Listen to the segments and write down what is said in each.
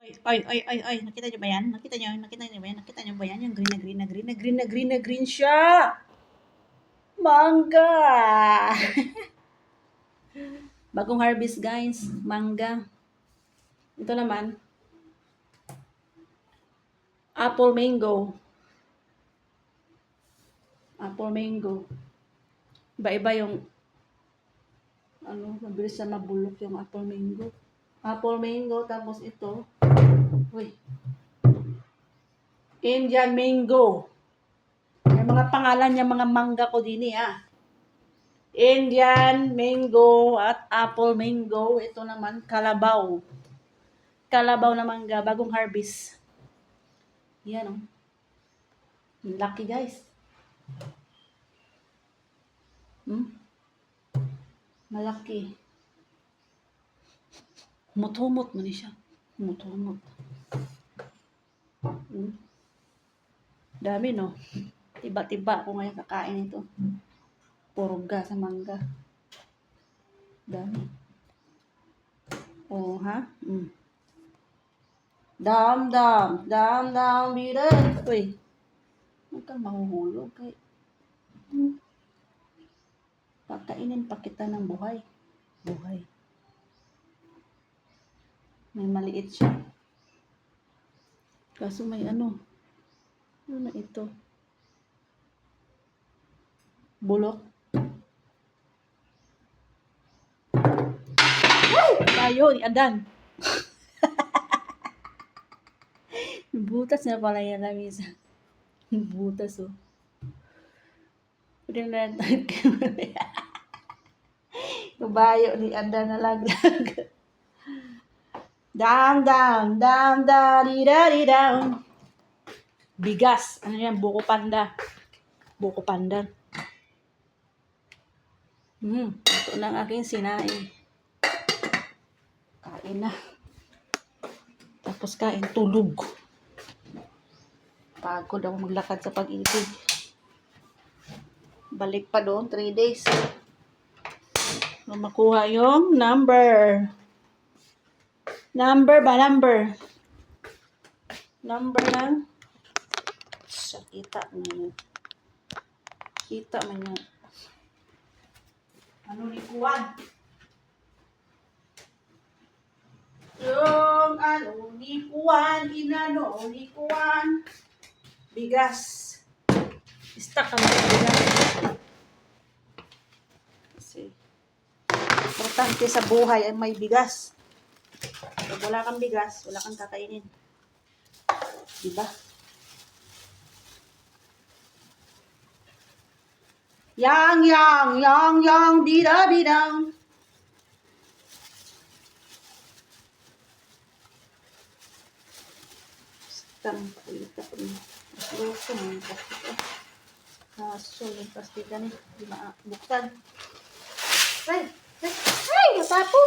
Ay, nakita niyo ba yan? Nakita niyo ba yan? Nakita niyo ba yan? Yung green na green siya! Mangga! Bagong harvest guys, mangga. Ito naman, apple mango. Apple mango. Iba-iba yung, mabilis na mabulok yung apple mango. Apple mango, tapos ito, uy, Indian mango. Yung mga pangalan niya, mga mangga ko din Indian mango at apple mango. Ito naman, kalabaw. Kalabaw na mangga, bagong harvest. Yan Lucky guys. Malaki. Humot-humot mo ni siya. Humot-humot. Dami no. Tiba-tiba ako ngayon kakain ito. Purga sa mangga. Dami. Oh, ha? Dam, bida. Uy. Huwag kang mahuhulog. Pakainin pa kita ng buhay. Buhay. May maliit siya. Kaso may ano na ito? Bulok. Tayo, ni Adan. Butas na pala yan lamisa. Butas Pwede na natin. Kabayo ni Adan na laglag. Dam, di da. Bigas. Ano yan? Buko panda. Buko pandan. Ito na ang aking sinain. Kain na. Tapos kain, tulog. Pagod ako maglakad sa pag-ibig. Balik pa doon, 3 days. Makuha yung number. Number ba? Number lang. Kita mo yun. Kita mo yun. Likuan? Yung likuan. Bigas. Stuck kami sa bigas. Kasi, importante sa buhay ay may bigas. Pag wala kang bigas, wala kang kakainin. Diba? Yang, bida. Stang, kulita ko niya. Loko mo yung plastic Kaso yung plastic na di buksan. Ay! Natapon!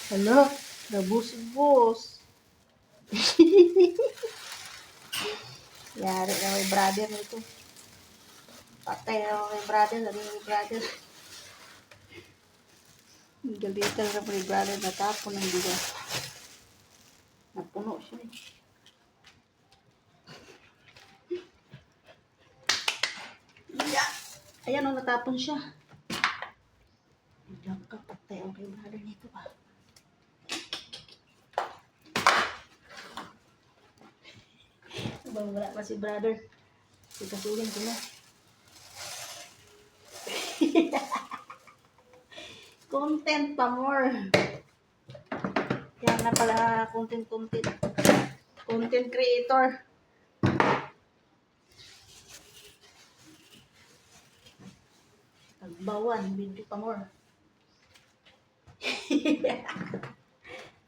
Hala, nabus-bus. Yari na may brother nito. Patay na may brother. Galitan na may brother. Natapon ng bigas. Napuno siya Ayan natapon siya. Biglang ka, patay ang kay brother nito Wala pa si brother. Sigasuhin ko na. Content pa more. Yan na pala, content. Content creator. Tagbawan, video pa more.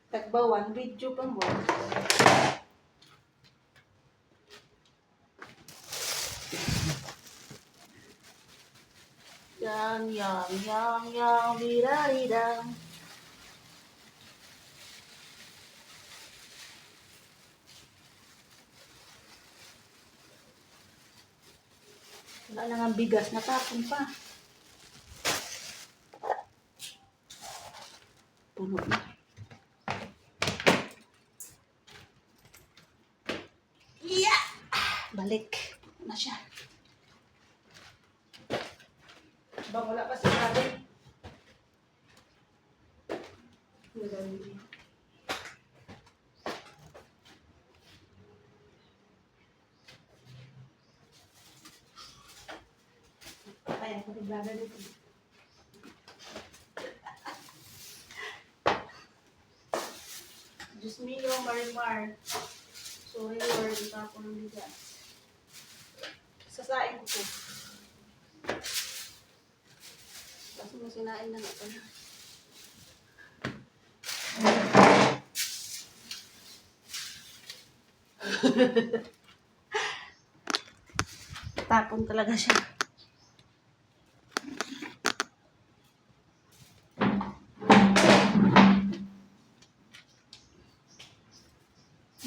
Tagbawan, video pa more. Yang, bida. Wala lang ang bigas, natapon pa. Puno na. Balik. Na siya. Bang wala pa si brother. Kaya ko si brother dito. Diyos mio, Marimar. Sorry Lord, ito ako ng bigas. Sasain ko po. Kasi masinain na ito. Tapon talaga siya.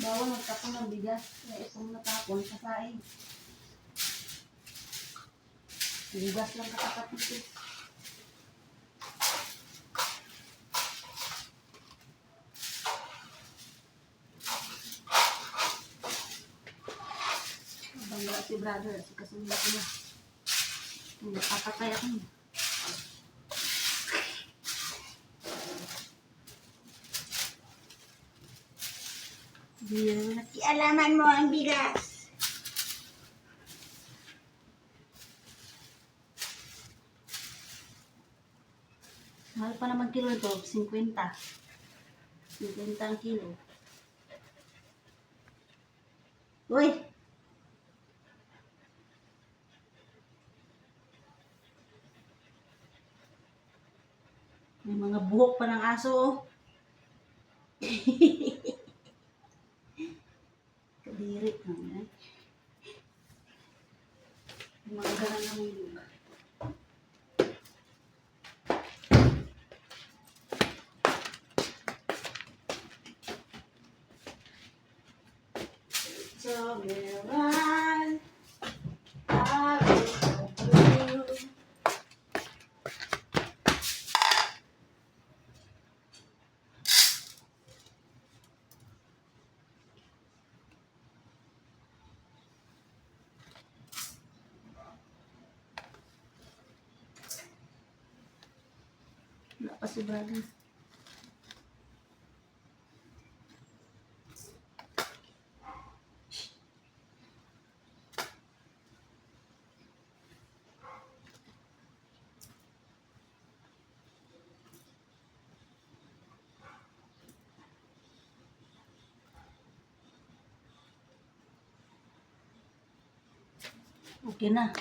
Bawal magtapon ng bigas. Kaya itong natapon, sasain. Bigas lang kakatapon ko. Bangga si brother. Kasi ko na. Nakakatay ako. Nakialaman mo ang bigas. Mahal pa naman kilo ito. 50. 50 ang kilo. Uy! May mga buhok pa ng aso, oh. Kadiri. May mga ganang namulog. So, meron. Wala pa si brother. Okay na.